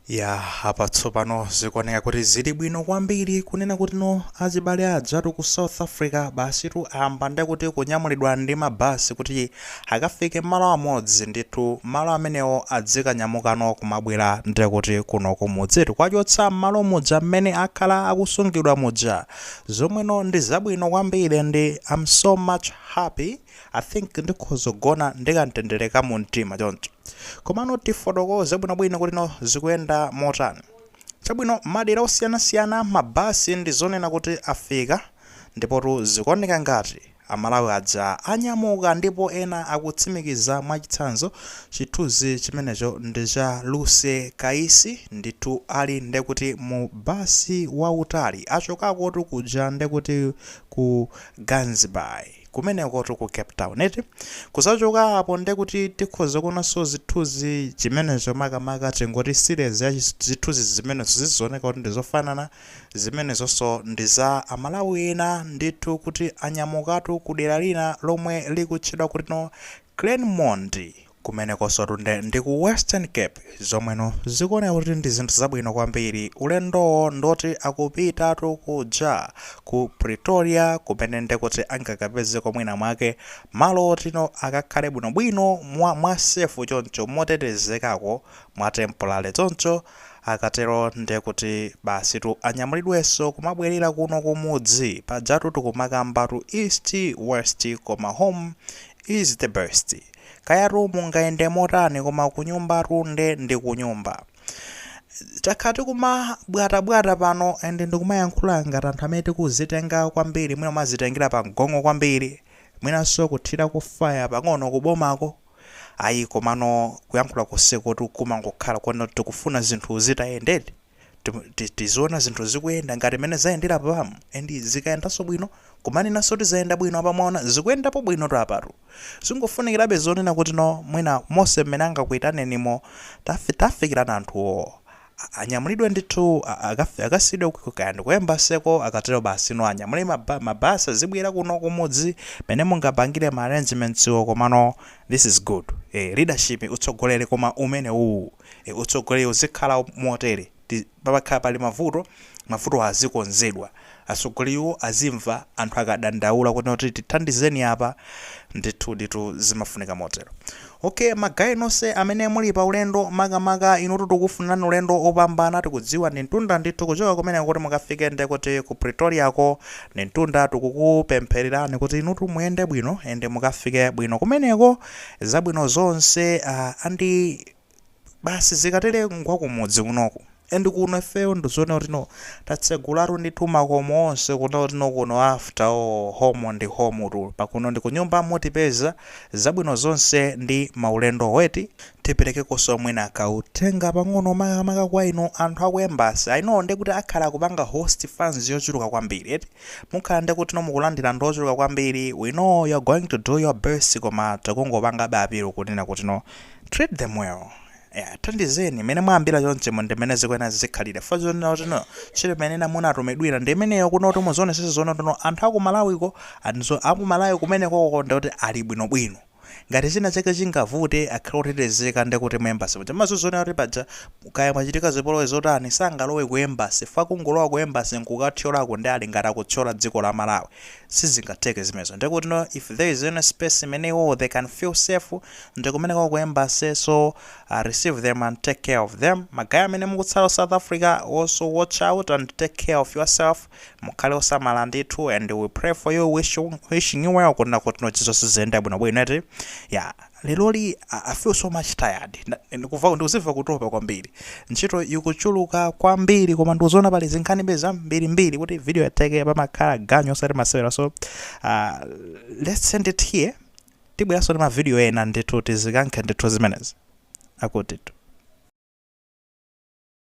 Ya hapa tsopano zikuoneka kuti zili bwino kwambiri kunena kuti no azibale adzatu ku South Africa basi tu amba ndi kuti kunyamulidwa ndi mabasi kuti akafike malo amodzi ndithu malo amenewo adzikanyamukano kumabwera ndi kuti kuno kumudzi kwachotsa malo muja mmene akhala akusungidwa muja zomweno ndi zabwino kwambiri ndi I'm so much happy. I think ndikhozogona ndikantendereka mu mtima choncho komano tifotokoze bwinobwino kuti no zikuyenda motani. Chabwino madera osiyanasiyana mabasi ndi zonena kuti afika ndipo zikuoneka ngati amalawi adza anyamuka ndipo ena akutsimikiza mwachitsanzo chithunzi chimenecho ndi cha Luse Kaisi ndithu ali ndekuti mu basi wautali achokako kuja ndekuti ku Ganzibai kumeneko ku Cape Town eti kusachoka apo ndekuti tikhoza kuonanso zithunzi chimenecho makamaka tingoti series ya zithunzi zimenezo zizoneka kuti ndizofanana zimenezonso ndi za amalawi ena ndithu kuti anyamukatu ku dera lina lomwe likutchedwa kuti no Claremont kumenekonso ndi ku Western Cape zomweno zikuoneka kuti ndi zinthu zabwino kwambiri. Ulendo ndoti akupitatu kuja ku Pretoria kumene ndekuti angakapezeko mwina mwake malo tino akakhale bwinobwino mwa sefu choncho motetezekako mwa temporary choncho akatero ndekuti basi tu anyamulidwenso kumabwerera kuno kumudzi pajatu tikumakamba tu east west koma home is the best. Kayatu mungaende motani koma kunyumba tunde ndi kunyumba. Chakhati kuma bwata pano ende ndikumayankhula ngati anthu amene tikuzitenga kwambiri mwina mazitengira pa mgongo kwambiri mwinanso kuthira kufaya pang'ono kubomako ayi komano kuyankhula kuseko tikukhala kwena tikufuna zinthu zitayendedi tiziona zinthu zikuyenda ngati mene zayendera pamu endi zikayendanso bwino kumani naso tizayenda bwino apamaona zikuyendapo bwino tapatu zingofunikirabe zonena kuti no mwina mose mmene angakuyitanenimo tafikirana anthuwo anyamulidwe ndithu akasidwe kaya ndikuyembaseko akatero basi no anyamule mabasi zibwera kuno kumudzi mene mungapangire ma arrangementsiwo komano this is good. Leadership utsogolere koma umene utsogolere uzikhala motere papakhala pali mavuto azikonzedwa asogoleriwo azimva anthu akadandaula kuti tithandizeni apa ndithu zimafunika motero. Okay, magayi nonse amene muli pa ulendo makamaka inu tikufunirani ulendo opambana tikudziwa ndi mtunda ndithu kuchoka kumene kuti mukafike ndekuti ku Pretoria ko ndi mtunda tikukupemphererani kuti inu muyende bwino ende mukafike bwino kumeneko zabwino zonse andi basi zikatere ngwakumudzi kunoku endi kuno ifeyo ndizoona kuti no tatsegulatu ndithu makomo onse kuti no kuno after home ndi home tu pakuno ndi kunyumba mutipeza zabwino zonse ndi maulendo weti tiperekekonso mwina kautenga pang'ono makamaka kwa inu anthu aku embassy ayino ndekuti akhala kupanga host fans yochuluka kwambiri eti mukhala ndekuti no mukulandira ndo ochuluka kwambiri we know you're going to do your best koma tikungopanga bapiro kunena kuti no treat them well. Thandizeni mene mwambira chonche ndimene zikwena zikhalira fazona kuti no chile menena munatumidwira ndimeneyo kuno kuti muzone sisi zona kuti anthu aku Malawiko anzo aku Malawi kumene kokonda kuti ali bwinobwino ngati china chake chingavute akhala otetezeka ndekuti mu embassy mazozona kuti paja kaya machitika zipolowe zotani sangalowe ku embassy fakungolowa ku embassy nkukathyorako ndi ali ngati akuthyola dziko la Malawi sizingateke zimenezo ndekuti no if there is any space imeneyo they can feel safe ndikumeneko ku embassy so receive them and take care of them. Magaya amene mukutsala South Africa also watch out and take care of yourself mukhale osamala ndithu and we pray for you wishing you well kuna kuti no chizo ziyenda bwinobwino eti yeah leloli I feel so much tired ndikuziva kutopa kwambiri ntchito ikuchuluka kwambiri koma ndikuziona pali zinkhani zambiri kuti video yateke pamakhala ganyo osati masewera so let's send it here tibweraso ndi ma video ena ndithu tizikankhe ndithu zimenezi akutitu.